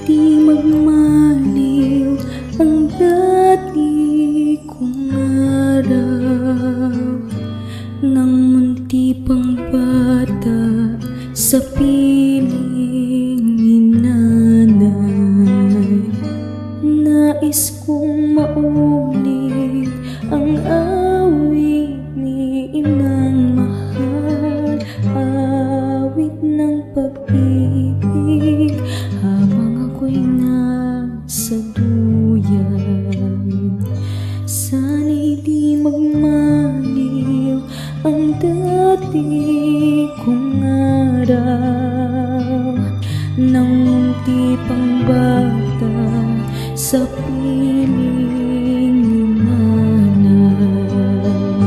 di magmaliw ang dati kong araw, nang munti pang bata sa piling ni nanay. Nais kong maulit ang awit ni inang mahal, awit ng pag-ibig habang ako'y nasa duyan. Sana'y di magmaliw ang dati kong araw, nang munti pang bata sa piling ni nanay.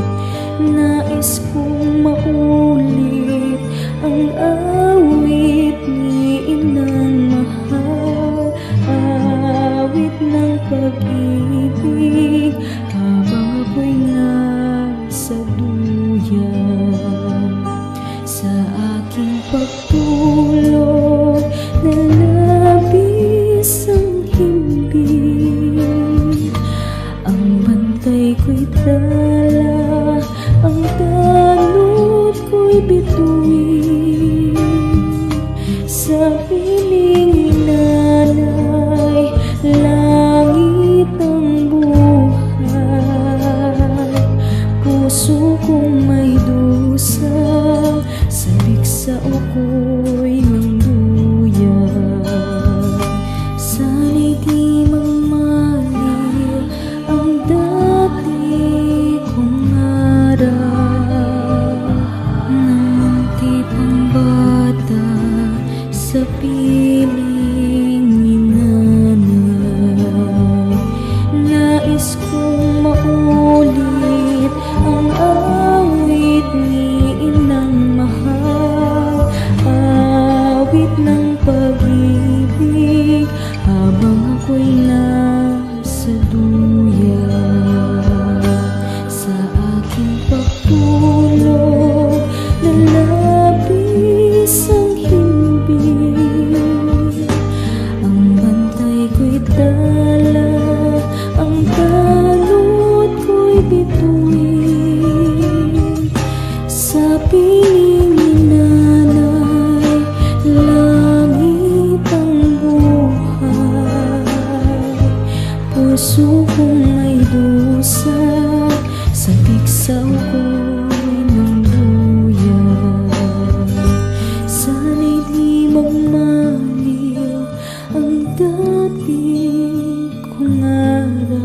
Nais kong maulit ang awit ni inang mahal, awit ng pag-ibig habang ako'y nasa duyan. Sa aking pagtulog na labis ang himbing, ang bantay ko'y tala, ang tanod ko'y bituin. Sa piling ni nanay, langit ang buhay. Puso kong may dusa, sabik sa uko'y ng duyan. Sana'y di magmaliw ang dati kong araw, nang munti pang bata sa piling ni nanay. Nais kong maulit ang awit ni inang mahal, awit ng pag-ibig habang ako'y nasa duyan. Sa aking pagtulog na labis ang himbing, ang bantay ko'y tala, ang tanod ko'y bituin. Sa piling ni nanay, langit ang buhay. Puso kong may dusa, sabik sa uko'y ng duyan. Sana'y di magmaliw ang dati kong araw,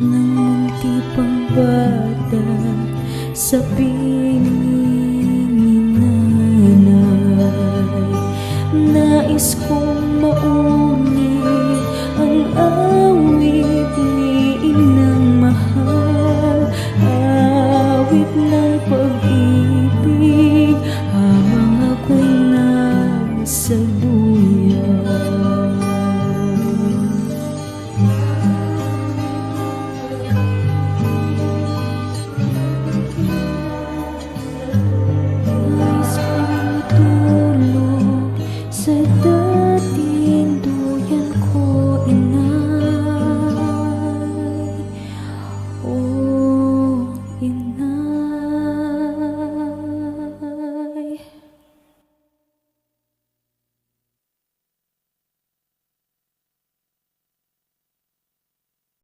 nang munti pang bata sa piling ni nanay. Nais kong maulit ang awit ni inang mahal, awit ng pag-ibig habang ako'y nasa duyan.